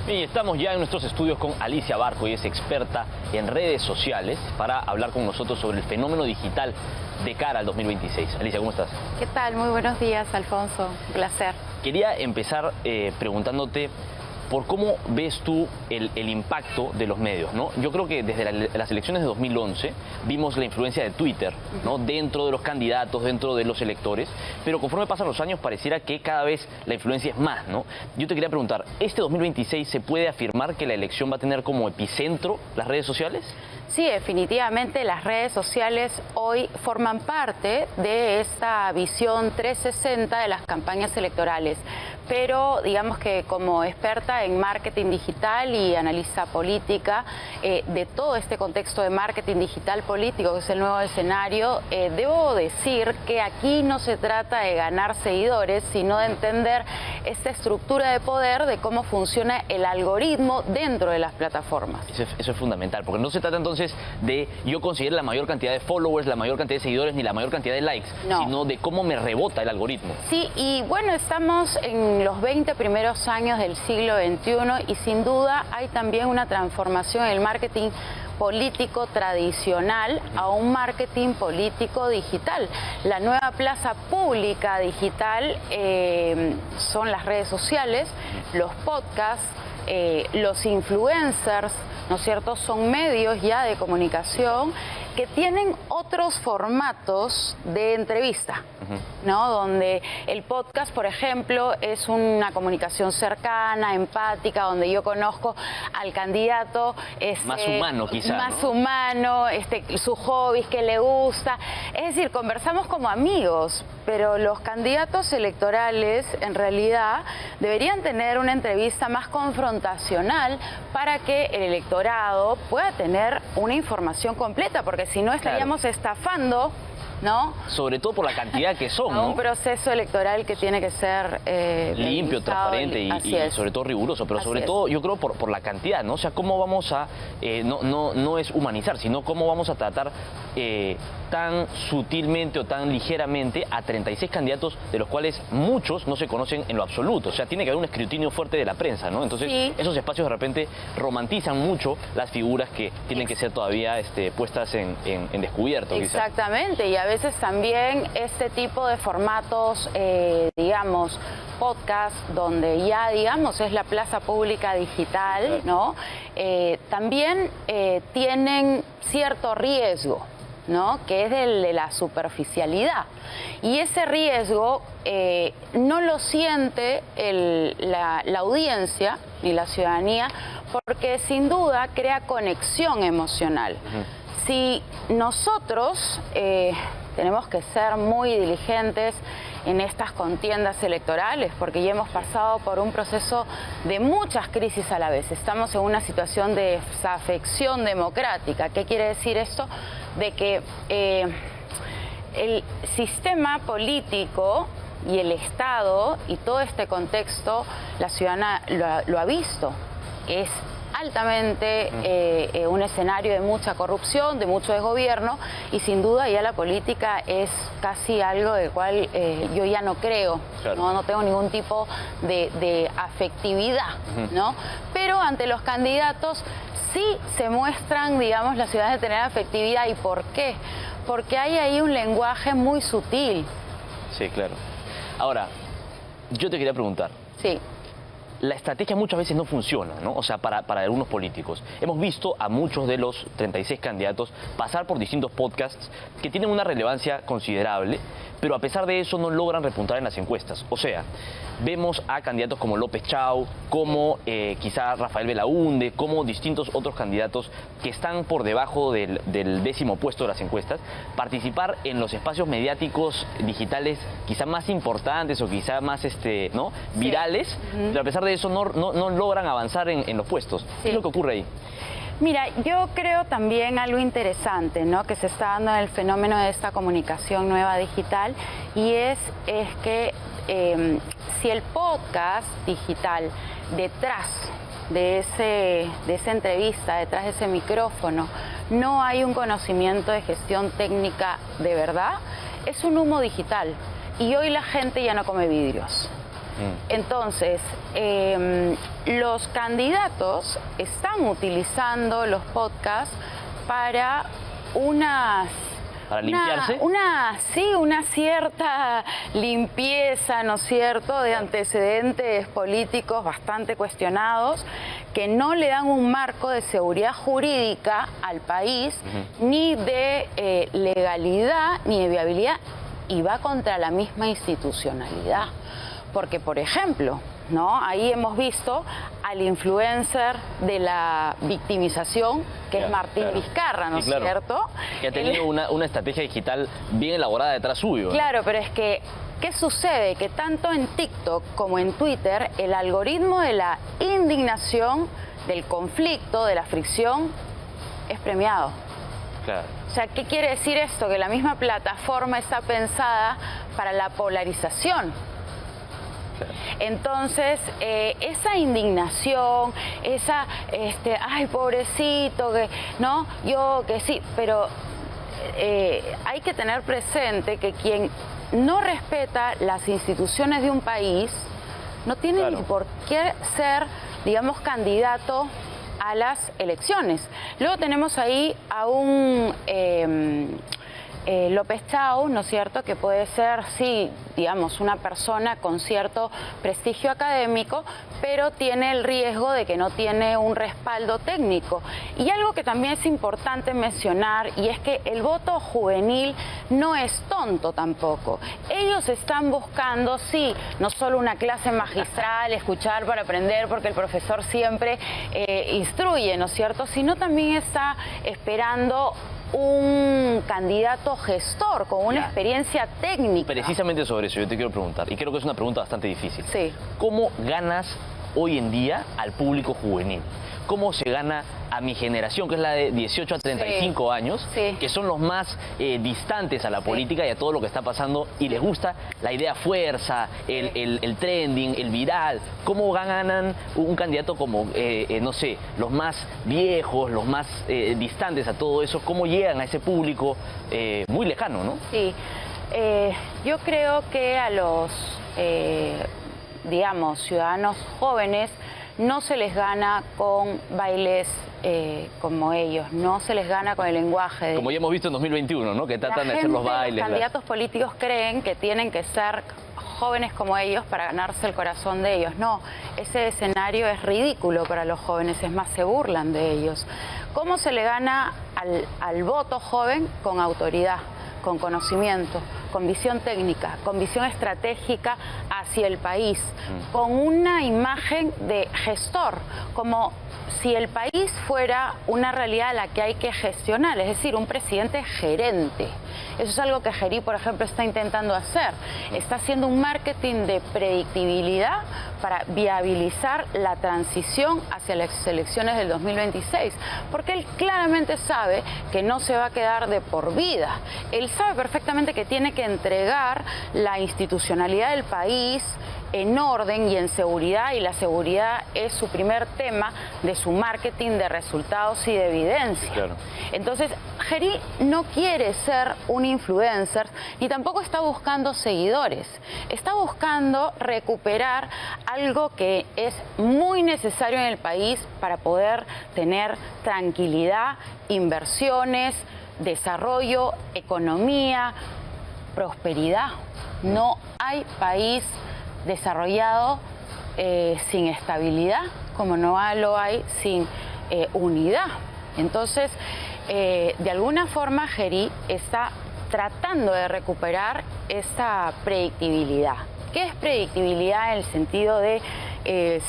Y estamos ya en nuestros estudios con Alicia Barco, y es experta en redes sociales, para hablar con nosotros sobre el fenómeno digital de cara al 2026. Alicia, ¿cómo estás? ¿Qué tal? Muy buenos días, Alfonso. Un placer. Quería empezar preguntándote por cómo ves tú el impacto de los medios, ¿no? Yo creo que desde las elecciones de 2011 vimos la influencia de Twitter, ¿no? Dentro de los candidatos, dentro de los electores, pero conforme pasan los años pareciera que cada vez la influencia es más, ¿no? Yo te quería preguntar, ¿este 2026 se puede afirmar que la elección va a tener como epicentro las redes sociales? Sí, definitivamente las redes sociales hoy forman parte de esta visión 360 de las campañas electorales, pero digamos que como experta en marketing digital y analista política de todo este contexto de marketing digital político, que es el nuevo escenario, debo decir que aquí no se trata de ganar seguidores, sino de entender esta estructura de poder, de cómo funciona el algoritmo dentro de las plataformas. Eso es fundamental, porque no se trata entonces de yo conseguir la mayor cantidad de followers, la mayor cantidad de seguidores, ni la mayor cantidad de likes, sino de cómo me rebota el algoritmo. Sí, y bueno, estamos en los 20 primeros años del siglo XXI y sin duda hay también una transformación en el marketing político tradicional a un marketing político digital. La nueva plaza pública digital son las redes sociales, los podcasts, los influencers, ¿no es cierto? Son medios ya de comunicación que tienen otros formatos de entrevista, ¿no? Donde el podcast, por ejemplo, es una comunicación cercana, empática, donde yo conozco al candidato más humano, quizás, más humano, sus hobbies, qué le gusta. Es decir, conversamos como amigos, pero los candidatos electorales en realidad deberían tener una entrevista más confrontacional para que el electorado pueda tener una información completa, porque si no estaríamos estafando, ¿no? Sobre todo por la cantidad que son, ¿no? Un proceso electoral que tiene que ser limpio, transparente y sobre todo riguroso, pero sobre todo yo creo por la cantidad, ¿no? O sea, cómo vamos a, no es humanizar, sino cómo vamos a tratar tan sutilmente o tan ligeramente a 36 candidatos, de los cuales muchos no se conocen en lo absoluto. O sea, tiene que haber un escrutinio fuerte de la prensa, ¿no? Entonces, esos espacios de repente romantizan mucho las figuras que tienen que ser todavía puestas en descubierto, quizás. Exactamente, y a veces también este tipo de formatos, digamos, podcast, donde ya, digamos, es la plaza pública digital, ¿no? También tienen cierto riesgo, ¿no? Que es el de la superficialidad. Y ese riesgo no lo siente la audiencia ni la ciudadanía, porque sin duda crea conexión emocional. Si nosotros tenemos que ser muy diligentes en estas contiendas electorales, porque ya hemos pasado por un proceso de muchas crisis a la vez. Estamos en una situación de desafección democrática. ¿Qué quiere decir esto? De que el sistema político y el Estado y todo este contexto, la ciudadana lo ha visto. Es altamente un escenario de mucha corrupción, de mucho desgobierno, y sin duda ya la política es casi algo del cual yo ya no creo, no tengo ningún tipo de afectividad, ¿no? Pero ante los candidatos sí se muestran, digamos, las ciudades de tener afectividad. ¿Y por qué? Porque hay ahí un lenguaje muy sutil. Sí, claro. Ahora, yo te quería preguntar. Sí. La estrategia muchas veces no funciona, ¿no? O sea, para algunos políticos. Hemos visto a muchos de los 36 candidatos pasar por distintos podcasts que tienen una relevancia considerable, pero a pesar de eso no logran repuntar en las encuestas. O sea, vemos a candidatos como López Chau, como quizá Rafael Belaúnde, como distintos otros candidatos que están por debajo del 10º puesto de las encuestas, participar en los espacios mediáticos digitales quizá más importantes o quizá más virales, pero a pesar de eso no logran avanzar en los puestos. ¿Qué es lo que ocurre ahí? Mira, yo creo también algo interesante, ¿no?, que se está dando en el fenómeno de esta comunicación nueva digital, y es que si el podcast digital detrás de esa entrevista, detrás de ese micrófono, no hay un conocimiento de gestión técnica de verdad, es un humo digital. Y hoy la gente ya no come vidrios. Entonces, los candidatos están utilizando los podcasts para ¿Para limpiarse? Una cierta limpieza, ¿no es cierto?, de antecedentes políticos bastante cuestionados que no le dan un marco de seguridad jurídica al país, ni de legalidad, ni de viabilidad, y va contra la misma institucionalidad. Porque, por ejemplo, ¿no?, ahí hemos visto al influencer de la victimización, que es Martín Vizcarra, ¿no es cierto? Que ha tenido una estrategia digital bien elaborada detrás suyo, ¿no? Claro, pero es que, ¿qué sucede? Que tanto en TikTok como en Twitter, el algoritmo de la indignación, del conflicto, de la fricción, es premiado. Claro. O sea, ¿qué quiere decir esto? Que la misma plataforma está pensada para la polarización. Entonces, esa indignación, ay, pobrecito, que no, yo que sí, pero hay que tener presente que quien no respeta las instituciones de un país no tiene ni por qué ser, digamos, candidato a las elecciones. Luego tenemos ahí a un López Chau, ¿no es cierto?, que puede ser, sí, digamos, una persona con cierto prestigio académico, pero tiene el riesgo de que no tiene un respaldo técnico. Y algo que también es importante mencionar, y es que el voto juvenil no es tonto tampoco. Ellos están buscando, sí, no solo una clase magistral, escuchar para aprender, porque el profesor siempre instruye, ¿no es cierto?, sino también está esperando un candidato gestor con una experiencia técnica. Precisamente sobre eso yo te quiero preguntar, y creo que es una pregunta bastante difícil. Sí. ¿Cómo ganas hoy en día al público juvenil? ¿Cómo se gana a mi generación, que es la de 18 a 35 años, que son los más distantes a la política y a todo lo que está pasando, y les gusta la idea fuerza, el trending, el viral? ¿Cómo ganan un candidato como, no sé, los más viejos, los más distantes a todo eso? ¿Cómo llegan a ese público muy lejano, no? Sí, yo creo que a los, digamos, ciudadanos jóvenes no se les gana con bailes como ellos, no se les gana con el lenguaje. Como ya hemos visto en 2021, ¿no?, que tratan de hacer los bailes. Los candidatos políticos creen que tienen que ser jóvenes como ellos para ganarse el corazón de ellos. No, ese escenario es ridículo para los jóvenes, es más, se burlan de ellos. ¿Cómo se le gana al voto joven? Con autoridad, con conocimiento, con visión técnica, con visión estratégica hacia el país, con una imagen de gestor, como si el país fuera una realidad a la que hay que gestionar, es decir, un presidente gerente. Eso es algo que Gerí, por ejemplo, está intentando hacer. Está haciendo un marketing de predictibilidad para viabilizar la transición hacia las elecciones del 2026, porque él claramente sabe que no se va a quedar de por vida. Él sabe perfectamente que tiene que entregar la institucionalidad del país en orden y en seguridad, y la seguridad es su primer tema de su marketing de resultados y de evidencia. Claro. Entonces, Gerí no quiere ser un influencer, ni tampoco está buscando seguidores. Está buscando recuperar algo que es muy necesario en el país para poder tener tranquilidad, inversiones, desarrollo, economía, prosperidad. No hay país desarrollado sin estabilidad, como no lo hay sin unidad. Entonces, de alguna forma, Gerí está tratando de recuperar esta predictibilidad. ¿Qué es predictibilidad en el sentido de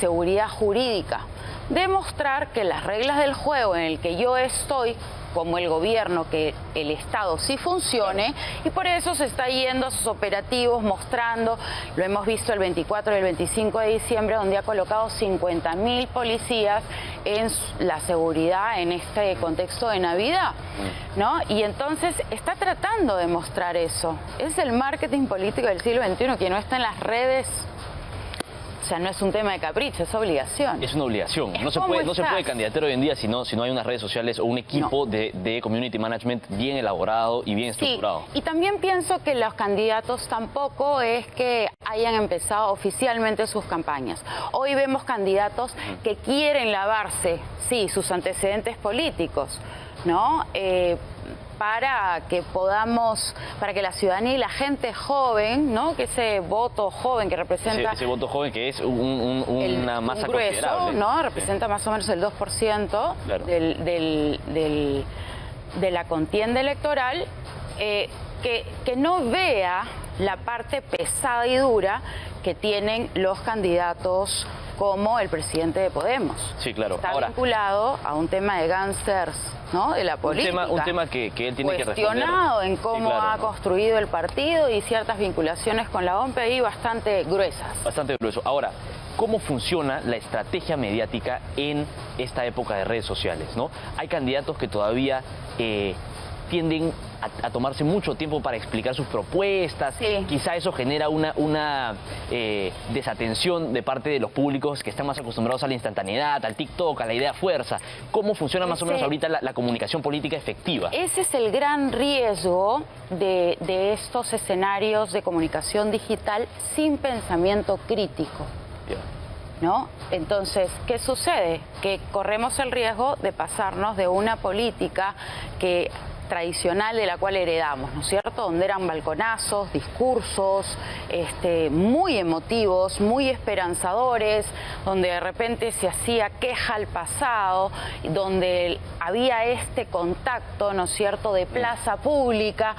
seguridad jurídica? Demostrar que las reglas del juego en el que yo estoy, como el gobierno, que el Estado sí funcione, y por eso se está yendo a sus operativos mostrando, lo hemos visto el 24 y el 25 de diciembre, donde ha colocado 50.000 policías en la seguridad en este contexto de Navidad, ¿no? Y entonces está tratando de mostrar eso. Es el marketing político del siglo XXI, que no está en las redes. O sea, no es un tema de capricho, es obligación. Es una obligación. No se puede candidatear hoy en día si no hay unas redes sociales o un equipo de community management bien elaborado y bien estructurado. Sí, y también pienso que los candidatos tampoco es que hayan empezado oficialmente sus campañas. Hoy vemos candidatos que quieren lavarse, sí, sus antecedentes políticos, ¿no? Para que la ciudadanía y la gente joven, ¿no? Que ese voto joven que representa... Ese voto joven que es una masa grueso, considerable. ¿no? Representa más o menos el 2% claro. de la contienda electoral, que no vea la parte pesada y dura que tienen los candidatos como el presidente de Podemos. Sí, claro. Está Ahora, vinculado a un tema de gángsters, ¿no? De la política. Un tema que él tiene que responder. Cuestionado en cómo sí, claro, ha construido el partido y ciertas vinculaciones con la OMP ahí bastante gruesas. Bastante grueso. Ahora, ¿cómo funciona la estrategia mediática en esta época de redes sociales, ¿no? Hay candidatos que todavía tienden a tomarse mucho tiempo para explicar sus propuestas. Sí. Quizá eso genera una desatención de parte de los públicos que están más acostumbrados a la instantaneidad, al TikTok, a la idea fuerza. ¿Cómo funciona más o menos ahorita la comunicación política efectiva? Ese es el gran riesgo de estos escenarios de comunicación digital sin pensamiento crítico. Yeah. ¿No? Entonces, ¿qué sucede? Que corremos el riesgo de pasarnos de una política tradicional de la cual heredamos, ¿no es cierto? Donde eran balconazos, discursos muy emotivos, muy esperanzadores, donde de repente se hacía queja al pasado, donde había este contacto, ¿no es cierto?, de plaza pública,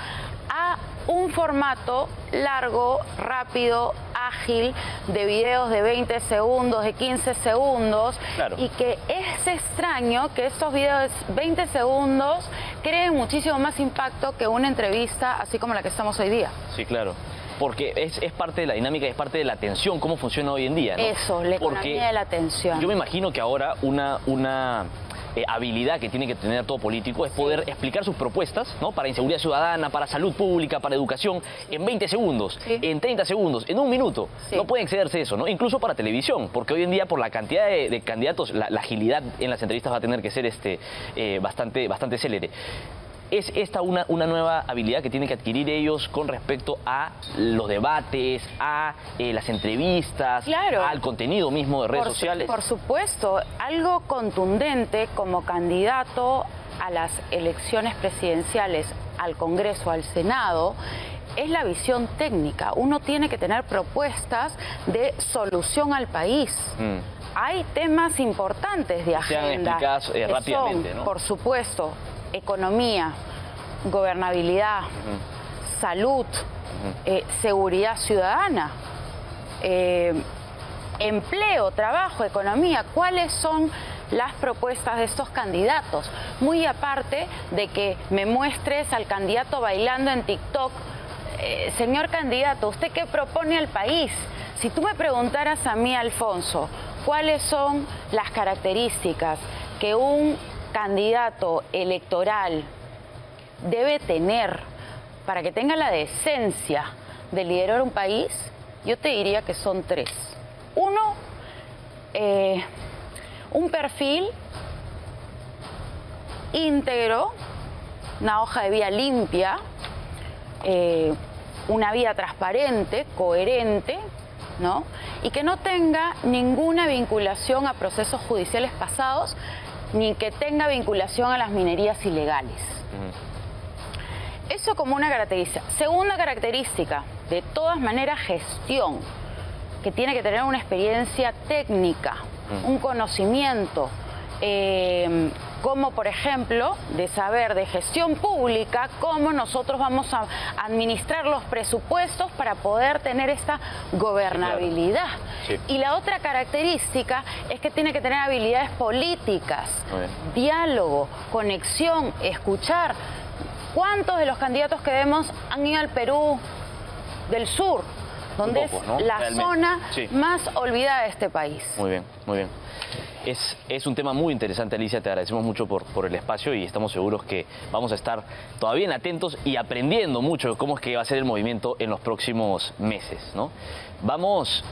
a un formato largo, rápido, ágil, de videos de 20 segundos, de 15 segundos, claro. Y que es extraño que estos videos de 20 segundos creen muchísimo más impacto que una entrevista así como la que estamos hoy día. Sí, claro. Porque es parte de la dinámica, es parte de la atención, cómo funciona hoy en día, ¿no? Eso, la economía de la atención. Yo me imagino que ahora una habilidad que tiene que tener todo político es poder explicar sus propuestas, ¿no? Para inseguridad ciudadana, para salud pública, para educación, en 20 segundos, en 30 segundos, en un minuto. No puede excederse eso, ¿no? Incluso para televisión, porque hoy en día por la cantidad de candidatos, la agilidad en las entrevistas va a tener que ser bastante célere. ¿Es esta una nueva habilidad que tienen que adquirir ellos con respecto a los debates, a las entrevistas, al contenido mismo de redes sociales? Por supuesto, algo contundente como candidato a las elecciones presidenciales, al Congreso, al Senado, es la visión técnica. Uno tiene que tener propuestas de solución al país. Hay temas importantes de agenda. Sean explicadas rápidamente, ¿no? Por supuesto, economía, gobernabilidad, salud, seguridad ciudadana, empleo, trabajo, economía. ¿Cuáles son las propuestas de estos candidatos? Muy aparte de que me muestres al candidato bailando en TikTok. Señor candidato, ¿usted qué propone al país? Si tú me preguntaras a mí, Alfonso, ¿cuáles son las características que un candidato electoral debe tener para que tenga la decencia de liderar un país? Yo te diría que son 3. Uno, un perfil íntegro, una hoja de vida limpia, una vida transparente, coherente, ¿no? Y que no tenga ninguna vinculación a procesos judiciales pasados, ni que tenga vinculación a las minerías ilegales. Eso como una característica. Segunda característica, de todas maneras, gestión, que tiene que tener una experiencia técnica, un conocimiento, como por ejemplo de saber de gestión pública, cómo nosotros vamos a administrar los presupuestos para poder tener esta gobernabilidad. Sí. Y la otra característica es que tiene que tener habilidades políticas, diálogo, conexión, escuchar. ¿Cuántos de los candidatos que vemos han ido al Perú del sur, donde poco, ¿no? la Realmente. zona más olvidada de este país? Muy bien, muy bien. Es un tema muy interesante, Alicia, te agradecemos mucho por el espacio y estamos seguros que vamos a estar todavía atentos y aprendiendo mucho de cómo es que va a ser el movimiento en los próximos meses, ¿no? Vamos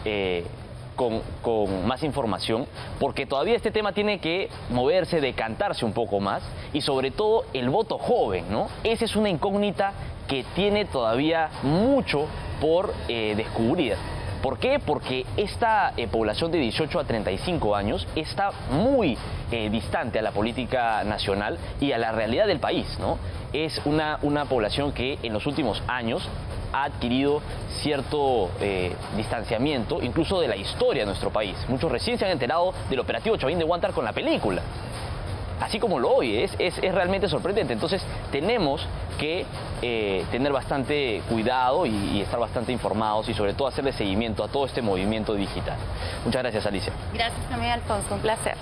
con más información, porque todavía este tema tiene que moverse, decantarse un poco más, y sobre todo el voto joven, ¿no? Esa es una incógnita que tiene todavía mucho por descubrir. ¿Por qué? Porque esta población de 18 a 35 años está muy distante a la política nacional y a la realidad del país, ¿no? Es una población que en los últimos años ha adquirido cierto distanciamiento, incluso de la historia de nuestro país. Muchos recién se han enterado del operativo Chavín de Huántar con la película. Así como lo oye, es realmente sorprendente. Entonces tenemos que tener bastante cuidado y estar bastante informados y sobre todo hacerle seguimiento a todo este movimiento digital. Muchas gracias, Alicia. Gracias a mí, Alfonso, un placer.